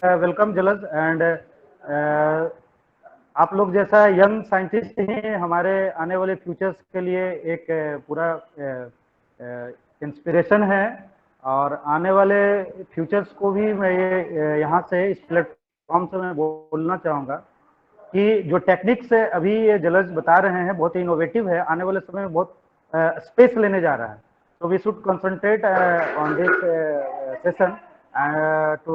Welcome Jalaj and आप लोग जैसा यंग साइंटिस्ट ही हमारे आने वाले फ्यूचर्स के लिए एक पूरा इंस्पिरेशन है। और आने वाले फ्यूचर्स को भी मैं ये यहाँ से इस प्लेटफॉर्म से मैं बोलना चाहूँगा कि जो टेक्निक्स अभी ये जलज बता रहे हैं बहुत ही इनोवेटिव है, आने वाले समय में बहुत स्पेस लेने जा रहा है। तो we should concentrate on this session to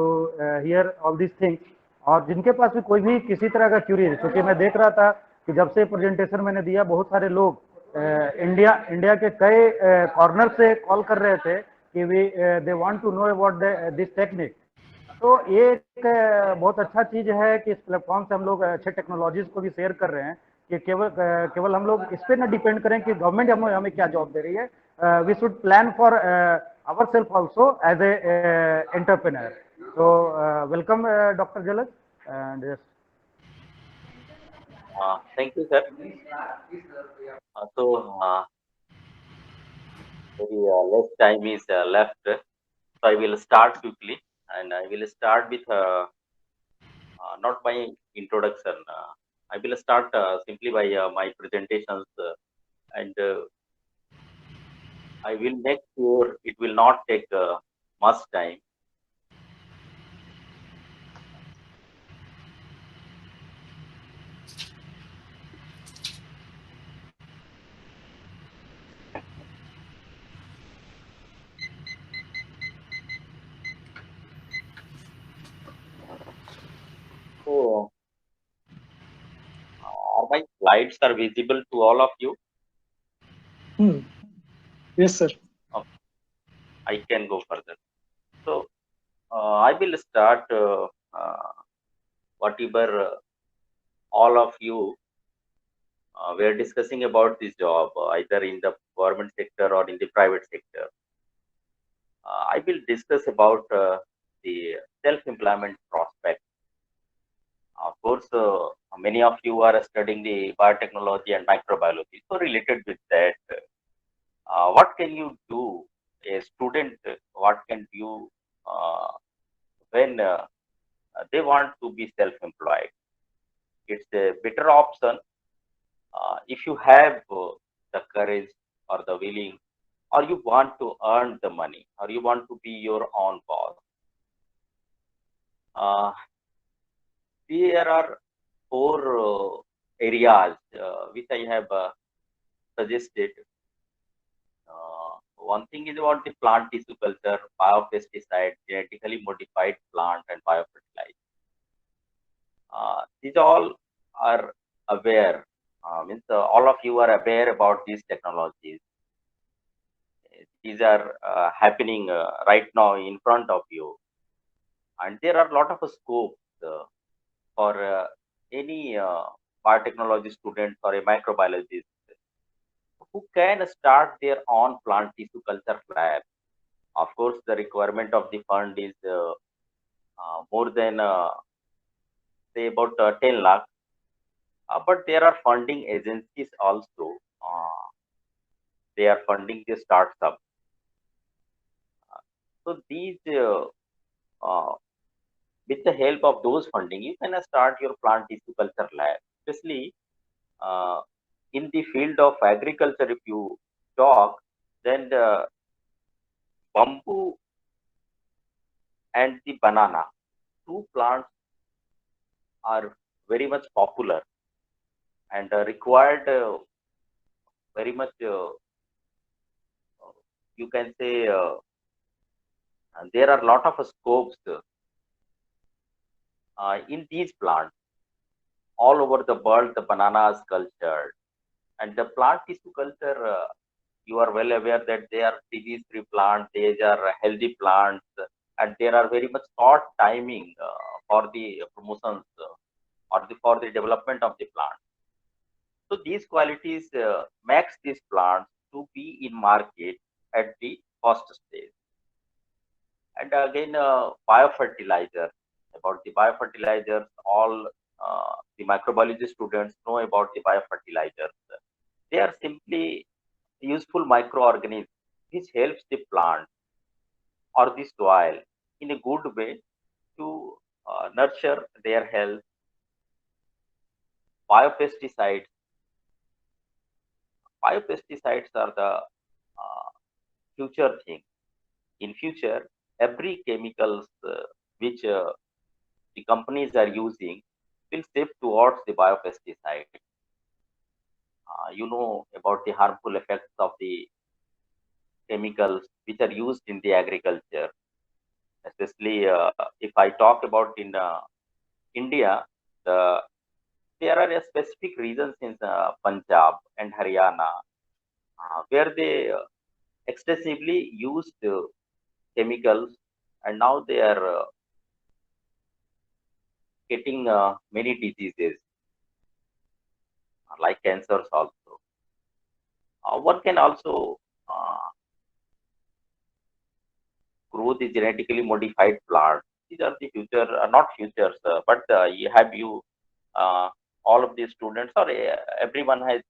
hear all this things. और जिनके पास भी कोई भी किसी तरह का क्यूरी है, क्योंकि मैं देख रहा था कि जब से प्रेजेंटेशन मैंने दिया बहुत सारे लोग इंडिया के कई कॉर्नर से कॉल कर रहे थे कि we they want to know about this technique. तो ये एक बहुत अच्छा चीज है कि इस प्लेटफॉर्म से हम लोग अच्छे टेक्नोलॉजीज को भी शेयर कर रहे हैं कि केवल हम लोग इस पे ना डिपेंड करें कि गवर्नमेंट हमें क्या जॉब दे रही है। We should plan for our self also as a entrepreneur. तो welcome doctor Jalaj and Thank you, sir. So, very less time is left. So, I will start quickly, and I will start with not my introduction. I will start simply by my presentations, and I will make sure it will not take much time. So, are my slides are visible to all of you? Hmm. Yes, sir. Okay, I can go further. So, I will start whatever all of you we are discussing about this job, either in the government sector or in the private sector. I will discuss about the self-employment prospect. Of course, many of you are studying the biotechnology and microbiology. So, related with that, what can you do? A student, what can do uh, when they want to be self-employed? It's a better option if you have the courage or the willing, or you want to earn the money, or you want to be your own boss. Uh, there are four areas which I have suggested. One thing is about the plant tissue culture, biopesticide, genetically modified plant, and biofertilizer. These all are aware, means all of you are aware about these technologies. These are happening right now in front of you, and there are a lot of scopes for any biotechnology student or a microbiologist who can start their own plant tissue culture lab. Of course, the requirement of the fund is more than say about 10 lakh, but there are funding agencies also. They are funding the startup. So these uh, with the help of those funding, you can start your plant tissue culture lab, especially uh, in the field of agriculture. If you talk, then the bamboo and the banana, two plants are very much popular and required very much, you can say, there are a lot of scopes in these plants. All over the world, the banana is cultured. And the plant tissue culture, you are well aware that they are disease-free plants, they are healthy plants, and there are very much short timing for the promotions or for the development of the plant. So these qualities makes these plants to be in market at the first stage. And again, biofertilizer. About the biofertilizers, all the microbiology students know about the biofertilizers. They are simply useful microorganisms which helps the plant or the soil in a good way to nurture their health. Biopesticides. Biopesticides are the future thing. In future, every chemicals which the companies are using will shift towards the biopesticide. You know about the harmful effects of the chemicals which are used in the agriculture, especially if I talk about in India, the, there are specific regions in Punjab and Haryana where they excessively used chemicals, and now they are getting many diseases like cancers also. One can also grow the genetically modified plants. These are the future, not futures, but you have you all of these students or everyone has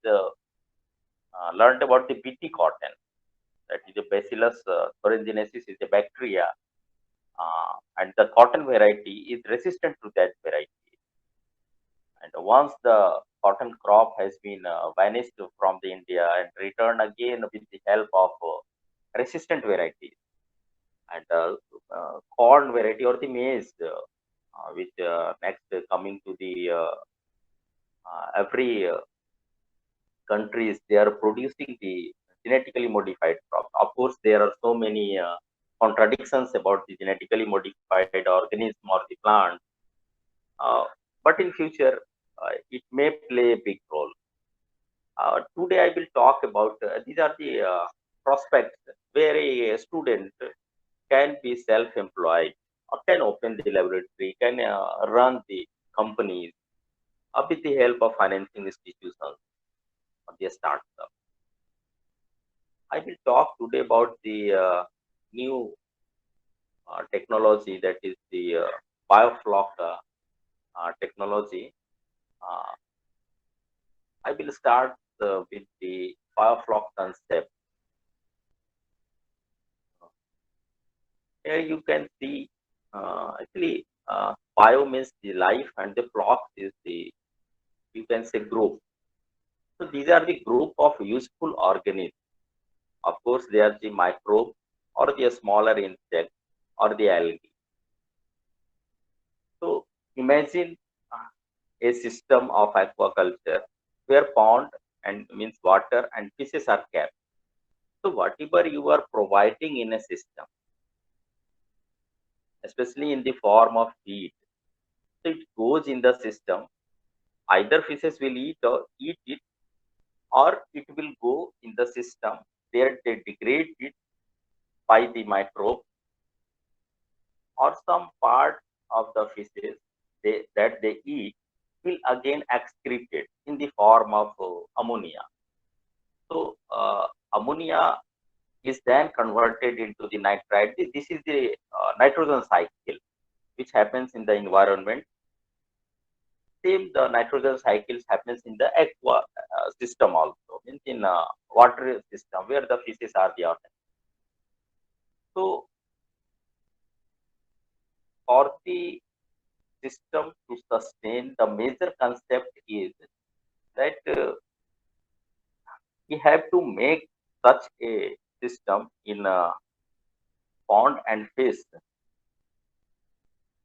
learned about the BT cotton. That is the Bacillus thuringiensis is a bacteria, and the cotton variety is resistant to that variety. And once the cotton crop has been vanished from the India and returned again with the help of resistant varieties and corn variety or the maize, which next coming to the every countries, they are producing the genetically modified crops. Of course, there are so many contradictions about the genetically modified organism or the plant, but in future, it may play a big role. Today, I will talk about these are the prospects where a student can be self-employed or can open the laboratory, can run the companies with the help of financing institutions or the startup. I will talk today about the new technology, that is the biofloc technology. Uh, I will start with the biofloc concept. Here you can see actually bio means the life and the flock is the, you can say, group. So these are the group of useful organisms. Of course, they are the microbe or the smaller insect or the algae. So imagine a system of aquaculture where pond and means water and fishes are kept. So whatever you are providing in a system, especially in the form of feed, so it goes in the system. Either fishes will eat it, or it will go in the system where they degrade it by the microbe, or some part of the fishes that they eat will again excrete it in the form of ammonia. So ammonia is then converted into the nitrite. This is the nitrogen cycle which happens in the environment. Same the nitrogen cycles happens in the aqua system also, means in water system where the fishes are the organisms. So for the system to sustain, the major concept is that we have to make such a system in a pond and fish.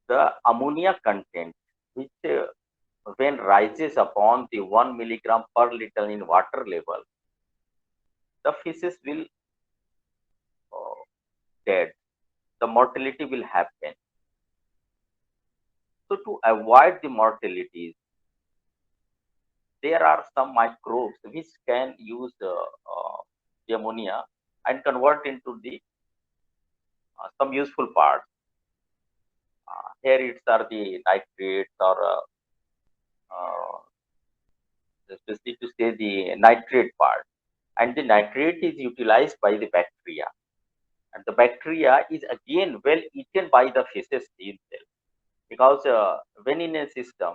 The ammonia content, which when rises upon the 1 milligram per liter in water level, the fishes will dead. The mortality will happen. So to avoid the mortalities, there are some microbes which can use the ammonia and convert into the some useful parts. Here it's are the nitrates or especially to say the nitrate part, and the nitrate is utilized by the bacteria, and the bacteria is again well eaten by the fishes themselves, because when in a system,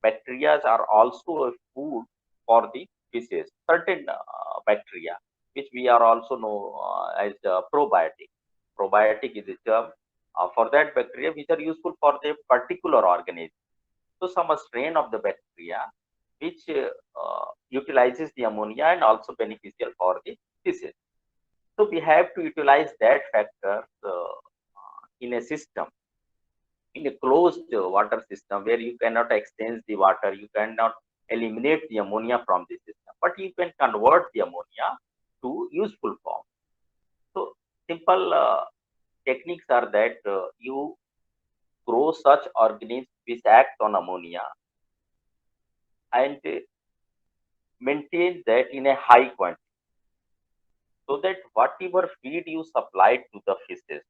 bacteria are also a food for the fishes. Certain bacteria, which we are also know as probiotic. Probiotic is a term for that bacteria which are useful for the particular organism. So some strain of the bacteria which utilizes the ammonia and also beneficial for the species. So we have to utilize that factor in a system, in a closed water system where you cannot exchange the water, you cannot eliminate the ammonia from the system, but you can convert the ammonia to useful form. So simple techniques are that you grow such organisms which act on ammonia and maintain that in a high quantity, so that whatever feed you supply to the fishes,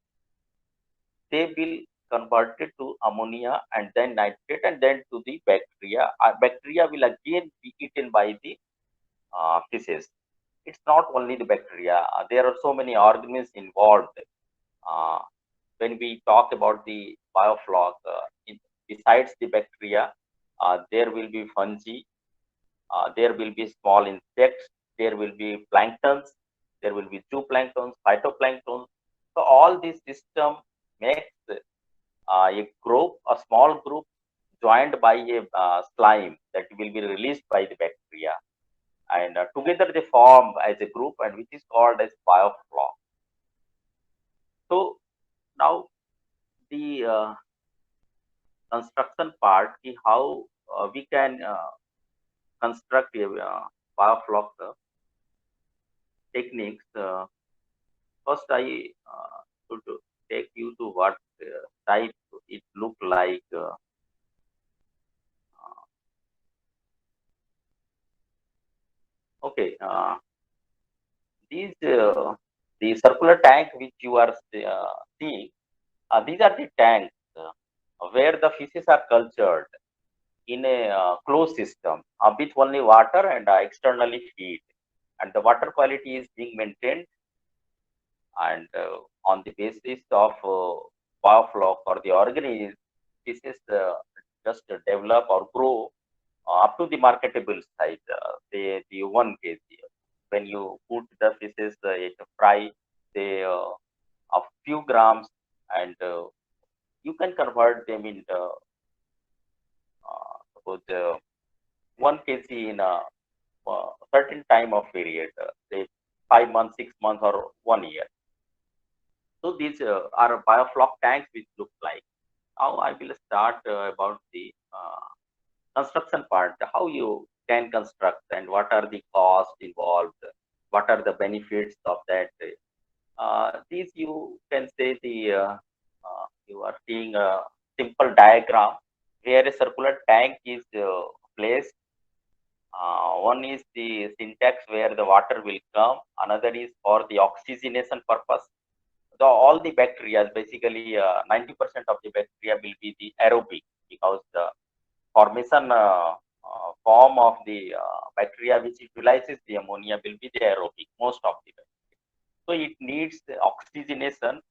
they will convert it to ammonia and then nitrate and then to the bacteria. Bacteria will again be eaten by the fishes. It's not only the bacteria. There are so many organisms involved. Uh, when we talk about the biofloc, besides the bacteria, there will be fungi, there will be small insects, there will be planktons, there will be zooplanktons, phytoplanktons. So all this system makes a small group joined by a slime that will be released by the bacteria, and together they form as a group, and which is called as biofloc. So now the construction part, how we can construct a biofloc techniques. First, I should take you to what type it look like. Okay, these the circular tank which you are seeing, these are the tanks where the fishes are cultured in a closed system with only water and externally feed, and the water quality is being maintained, and on the basis of biofloc or the organism, fishes just develop or grow up to the marketable size, the 1 kg. When you put the fishes in a fry, say a few grams, and you can convert them into suppose 1 kg in a certain time of period, say 5 months, 6 months, or 1 year. So these are biofloc tanks which look like. Now I will start about the construction part, how you can construct and what are the costs involved, what are the benefits of that. These you can say you are seeing a simple diagram where a circular tank is placed. One is the syntax where the water will come, another is for the oxygenation purpose. So all the bacteria, basically 90% of the bacteria will be the aerobic, because the formation form of the bacteria which utilizes the ammonia will be the aerobic, most of the bacteria. So it needs the oxygenation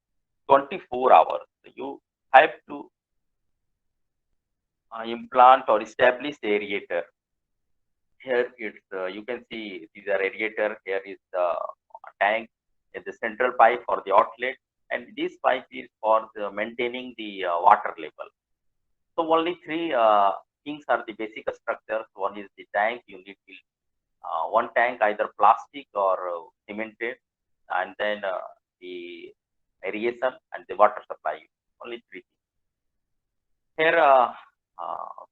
24 hours. You have to implant or establish the aerator. Here it's you can see these are aerator. Here is the tank, and the central pipe for the outlet, and this pipe is for the maintaining the water level. So only three things are the basic structures. One is the tank. You need one tank, either plastic or cemented, and then the aeration and the water supply. Only three things. Here,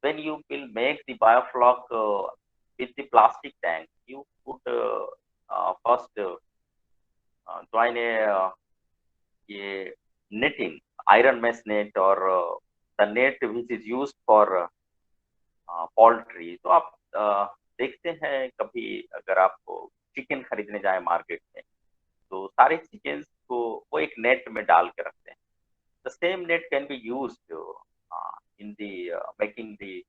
when you will make the biofloc with the plastic tank, you put first join a netting, iron mesh net, or the net which is used for poultry. तो आप देखते हैं कभी अगर आप chicken खरीदने जाए market में, तो सारे चिकन को वो एक नेट में डाल के रखते हैं. The same net can be used in the making the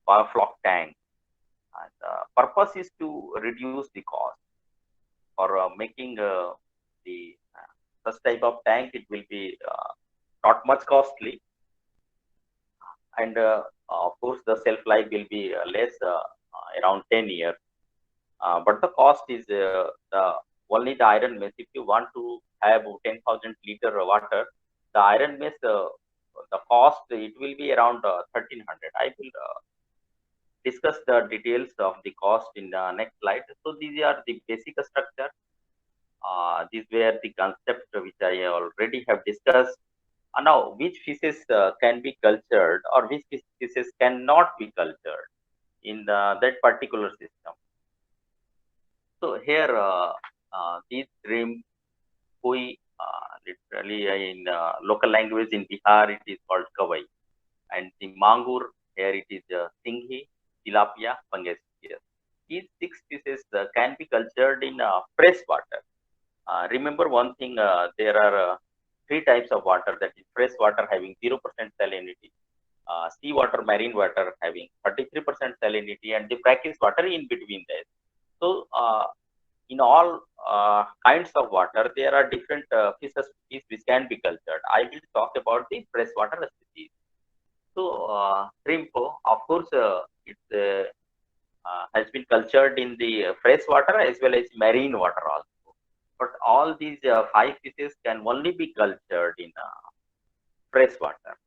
biofloc tank, and purpose is to reduce the cost for making the such type of tank. It will be not much costly, and of course the shelf life will be less, around 10 years, but the cost is the only the iron mesh. If you want to have 10,000 liter water, the iron mesh, the cost, it will be around 1300. I will discuss the details of the cost in the next slide. So these are the basic structure. These were the concept which I already have discussed. Now, which fishes can be cultured or which fishes cannot be cultured in that particular system. So here, these shrimp, koi, literally in local language in Bihar, it is called kawai. And the mangur, here it is singhi, tilapia, pangasius. These six species can be cultured in fresh water. Remember one thing, there are three types of water, that is fresh water having 0% salinity, sea water, marine water having 33% salinity, and the brackish water in between that. So in all kinds of water, there are different fish species which can be cultured. I will talk about the freshwater species. So shrimp, of course, it has been cultured in the fresh water as well as marine water also. But all these five fishes can only be cultured in fresh water.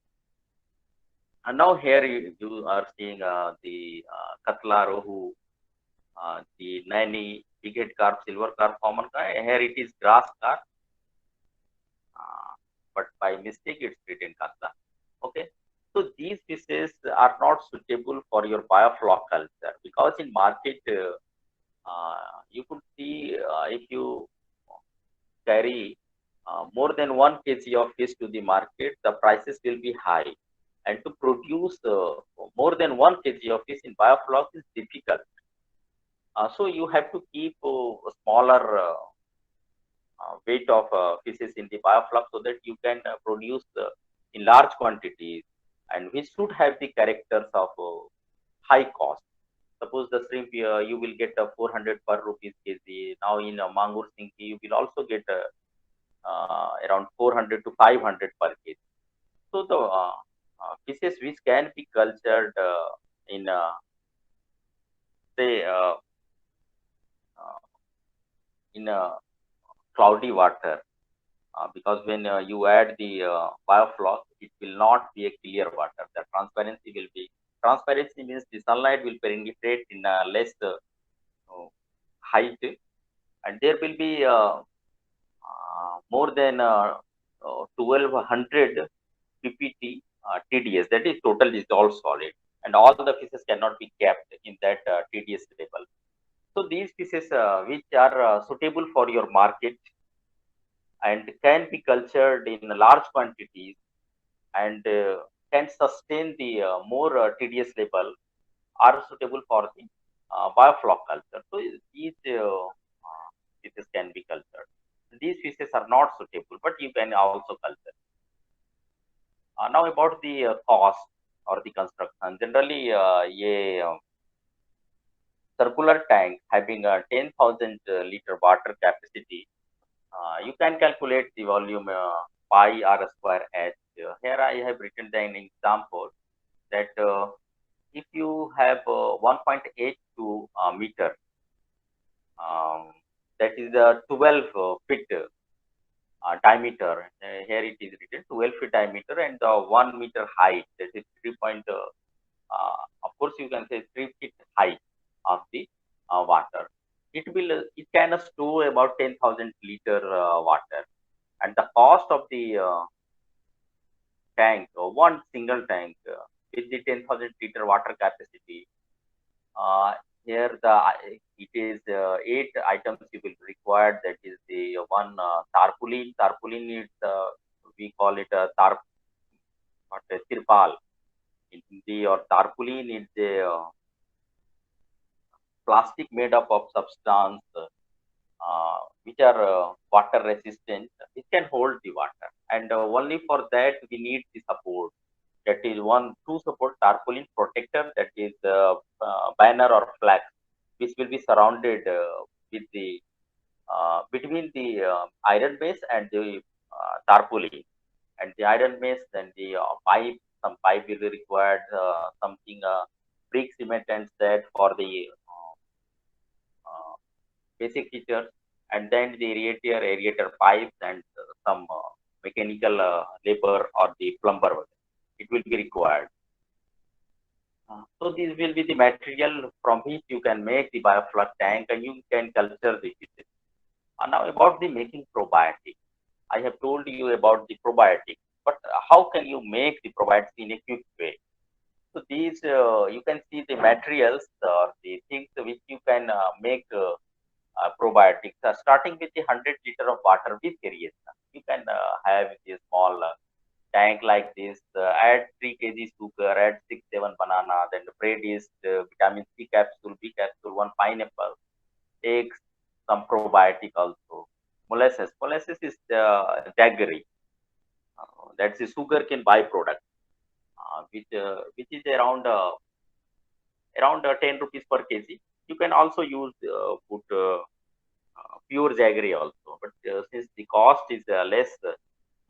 And now here you are seeing the katla, rohu, the nani, big-head carp, silver carp, common carp. Here it is grass carp, but by mistake it's written katla. Okay, so these fishes are not suitable for your biofloc culture, because in market you could see if you carry more than 1 kg of fish to the market, the prices will be high. And to produce more than 1 kg of fish in biofloc is difficult. So you have to keep a smaller weight of fishes in the biofloc, so that you can produce in large quantities, and which should have the characters of high cost. Suppose the shrimp you will get 400 per rupees kg. Now in mangur singhi you will also get around 400 to 500 per kg. So the fishes which can be cultured in say in cloudy water, because when you add the biofloc, it will not be a clear water. The transparency means the sunlight will penetrate in less height, and there will be more than 1200 ppt TDS, that is total dissolved solid, and all the fishes cannot be kept in that TDS level. So these fishes which are suitable for your market and can be cultured in large quantities and can sustain the more TDS level are suitable for the biofloc culture. So these fishes can be cultured. These fishes are not suitable, but you can also culture. Now about the cost or the construction. Generally, a circular tank having a 10,000 liter water capacity, you can calculate the volume pi r square h. Here I have written an example that if you have 1.82 meter, that is 12 feet diameter. Here it is written 12 feet diameter and 1 meter height, that is 3 point, of course you can say 3 feet height of the water. It can store about 10,000 liter water, and the cost of the tank, one single tank with the 10,000 liter water capacity. Here it is 8 items you will require. That is the one tarpaulin. Tarpaulin is we call it a tirpal in Hindi, or tarpaulin is a plastic made up of substance which are water resistant. It can hold the water, and only for that we need the support. That is two support tarpaulin protector, that is banner or flag, which will be surrounded with the between the iron base and the tarpaulin, and the iron base and the pipe. Some pipe will be required, something brick, cement, and that for the basic features, and then the aerator pipes and some mechanical labor or the plumber. It will be required. So this will be the material from which you can make the bioflux tank and you can culture the fishes. Now about the making probiotics. I have told you about the probiotics, but how can you make the probiotics in a quick way? So these, you can see the materials or the things which you can make probiotics. Starting with the 100 liter of water with aeration. You can have a small tank like this, add 3 kg sugar, add 6-7 banana, then the bread yeast, vitamin C capsule, B capsule, 1 pineapple, eggs, some probiotic also. Molasses. Molasses is jaggery. That's a sugarcane byproduct, which is around 10 rupees per kg. You can also use put pure jaggery also, but since the cost is less,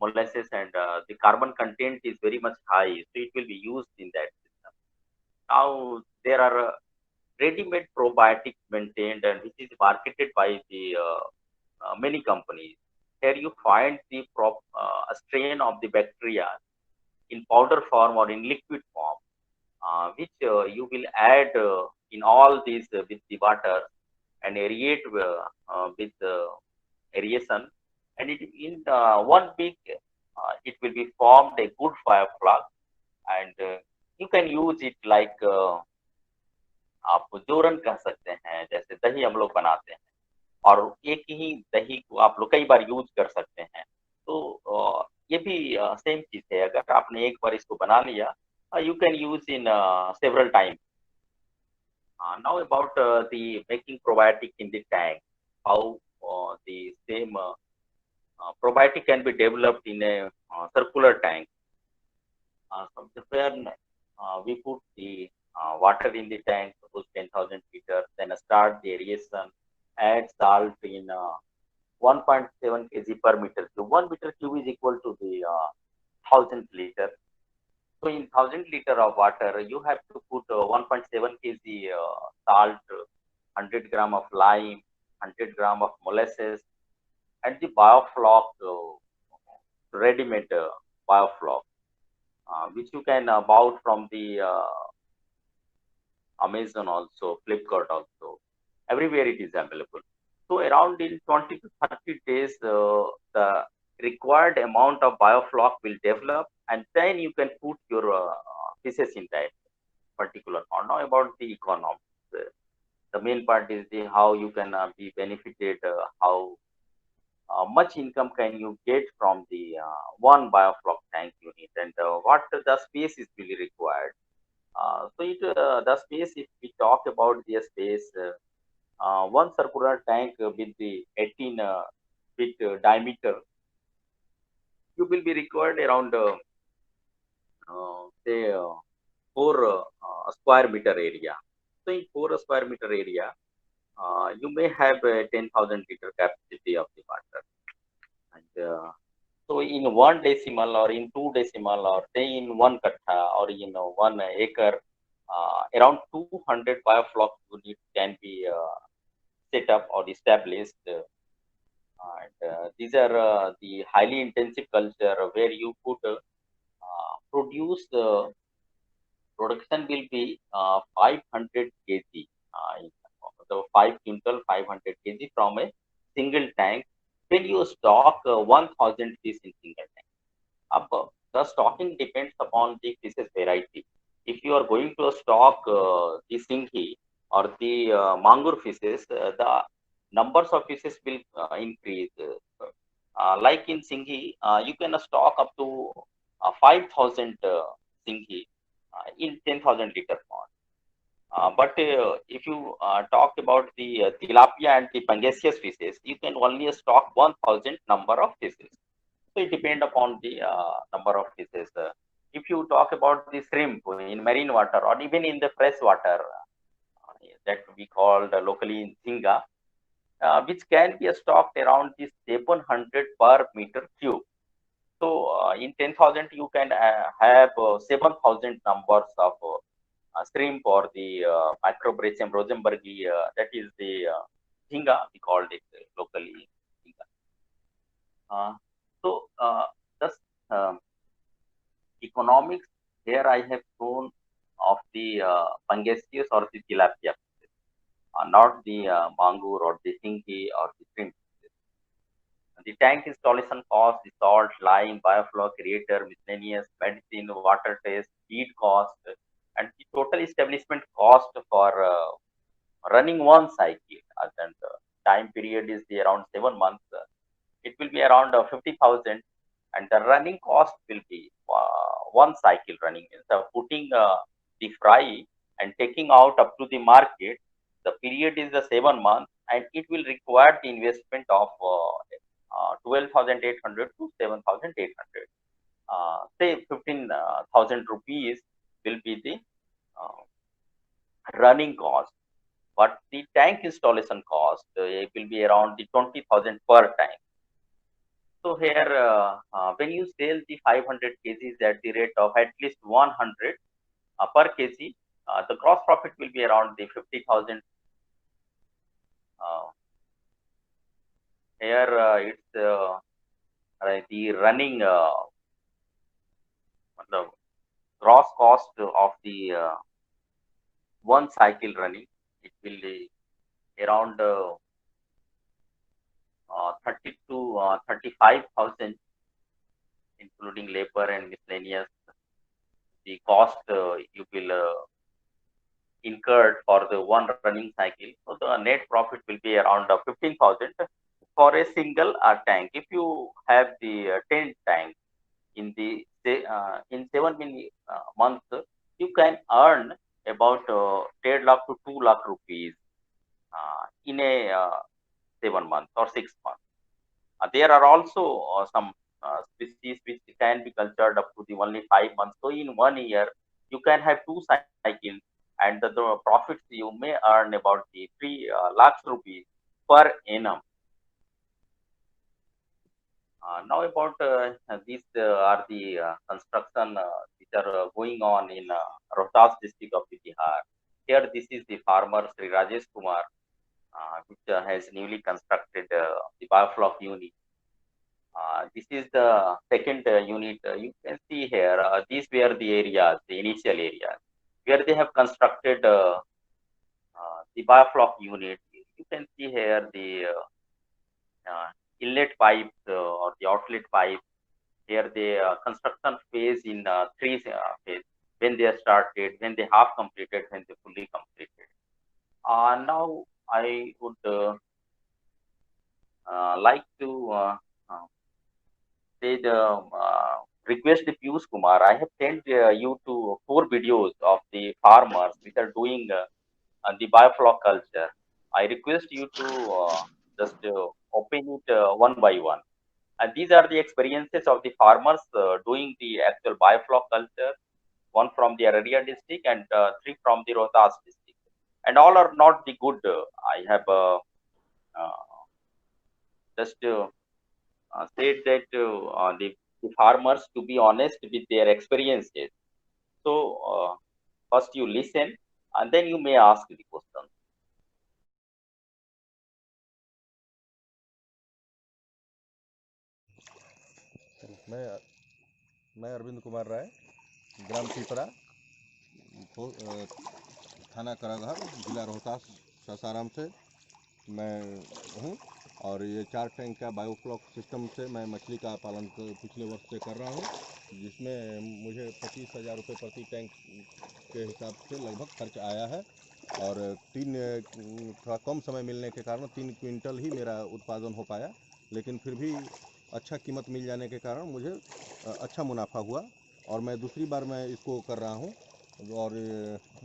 molasses and the carbon content is very much high, so it will be used in that system. Now there are ready-made probiotics maintained and which is marketed by the many companies. Here you find the strain of the bacteria in powder form or in liquid form, which you will add in all these with the water and aerate with aeration, and it in one big it will be formed a good bioflux, and you can use it like आप जोरन कह सकते हैं, जैसे दही हम लोग बनाते हैं और एक ही दही को आप लोग कई बार यूज कर सकते हैं, तो ये भी सेम चीज है। अगर आपने एक बार इसको बना लिया, you can use in several times. Now about the making probiotic in the tank, how the same probiotic can be developed in a circular tank. From where we put the water in the tank, suppose 10,000 liters, then start the aeration, add salt in 1.7 kg per meter cube. 1 meter cube is equal to the 1000 liters. So in 1000 liter of water, you have to put 1.7 kg salt, 100 gram of lime, 100 gram of molasses, and the biofloc, ready-made biofloc, which you can buy from the Amazon also, Flipkart also. Everywhere it is available. So around in 20 to 30 days, the required amount of biofloc will develop, and then you can put your fishes in that particular pond. Now about the economics. The main part is the how you can be benefited, how much income can you get from the one biofloc tank unit, and what the space is really required. The space, if we talk about the space, one circular tank with the 18 feet diameter, you will be required around say 4 square meter area. So in 4 square meter area, you may have a 10,000 liter capacity of the water. And so in 1 decimal or in 2 decimal or say in 1 kattha or 1 acre, around 200 biofloc units can be set up or established. These are the highly intensive culture where you could produce production will be 500 kg. So 5 quintal 500 kg from a single tank. When you stock 1000 fish in single tank, the stocking depends upon the fish's variety. If you are going to stock the singhi or the mangur fishes, the numbers of fishes will increase. Like in singhi, you can stock up to 5,000 singhi in 10,000 liter pond. But if you talk about the tilapia and the pangasius fishes, you can only stock 1,000 number of fishes. So it depends upon the number of fishes. If you talk about the shrimp in marine water or even in the fresh water, that we call locally in Zinga, which can be stocked around the 700 per meter cube. So in 10,000, you can have 7,000 numbers of shrimp or the Microbrachium rosenbergi, that is the Zinga, we called it locally Zinga. economics, here I have shown of the Pangasius or the tilapia, not the mangur or the sinki or the shrimp. The tank installation cost, the salt, lime, biofloc, creator, miscellaneous, medicine, water test, feed cost, and the total establishment cost for running one cycle. And time period is the around 7 months. It will be around 50,000, and the running cost will be one cycle running. So putting the fry and taking out up to the market, the period is the 7 months, and it will require the investment of 12,800 to 7,800. Say 15,000 rupees will be the running cost, but the tank installation cost it will be around the 20,000 per tank. So here, when you sell the 500 kgs at the rate of at least 100 per kg, the gross profit will be around the 50,000. Here it's the running the gross cost of the one cycle running. It will be around 30 to 35,000, including labor and miscellaneous. The cost you will incurred for the one running cycle. So the net profit will be around 15,000 for a single tank. If you have the 10 tanks in the in 7 months, you can earn about 10 lakh to 2 lakh rupees in a 7 months or 6 months. There are also some species which can be cultured up to the only 5 months. So in 1 year, you can have two cycles, and the profits you may earn about the 3 lakhs rupees per annum. Now about these are the construction which are going on in Rohtas district of the Bihar. Here, this is the farmer Sri Rajesh Kumar, which has newly constructed the biofloc unit. This is the second unit. You can see here, these were the areas, the initial areas, where they have constructed the biofloc unit. You can see here the inlet pipes or the outlet pipes. Here the construction phase in three phase, when they are started, when they have completed, when they fully completed. Now I would like to say request the Piyush Kumar. I have sent you to 4 videos of the farmers which are doing the biofloc culture. I request you to just open it one by one. And these are the experiences of the farmers doing the actual biofloc culture, one from the Araria district and 3 from the Rohtas district. And all are not the good. I have just said that the farmers to be honest with their experiences. So first you listen and then you may ask the question. मैं अरविंद कुमार राय, ग्राम पिपरा, थाना कराघर, जिला रोहतास, सासाराम से मैं हूँ। और ये 4 tank का biofloc system से मैं मछली का पालन पिछले वर्ष से कर रहा हूँ, जिसमें मुझे 25,000 रुपये प्रति टैंक के हिसाब से लगभग खर्च आया है। और थोड़ा कम समय मिलने के कारण 3 क्विंटल ही मेरा उत्पादन हो पाया, लेकिन फिर भी अच्छा कीमत मिल जाने के कारण मुझे अच्छा मुनाफा हुआ। और मैं दूसरी बार मैं इसको कर रहा हूँ, और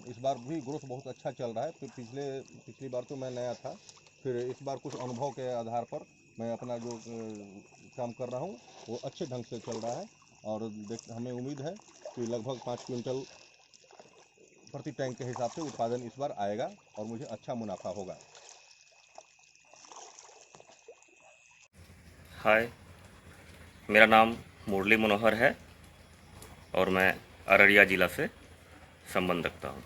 इस बार भी ग्रोथ बहुत अच्छा चल रहा है। फिर पिछली बार तो मैं नया था, फिर इस बार कुछ अनुभव के आधार पर मैं अपना जो काम कर रहा हूँ वो अच्छे ढंग से चल रहा है। और हमें उम्मीद है कि लगभग 5 क्विंटल प्रति टैंक के हिसाब से उत्पादन इस बार आएगा और मुझे अच्छा मुनाफा होगा। हाय, मेरा नाम मुरली मनोहर है और मैं अररिया ज़िला से संबंध रखता हूँ।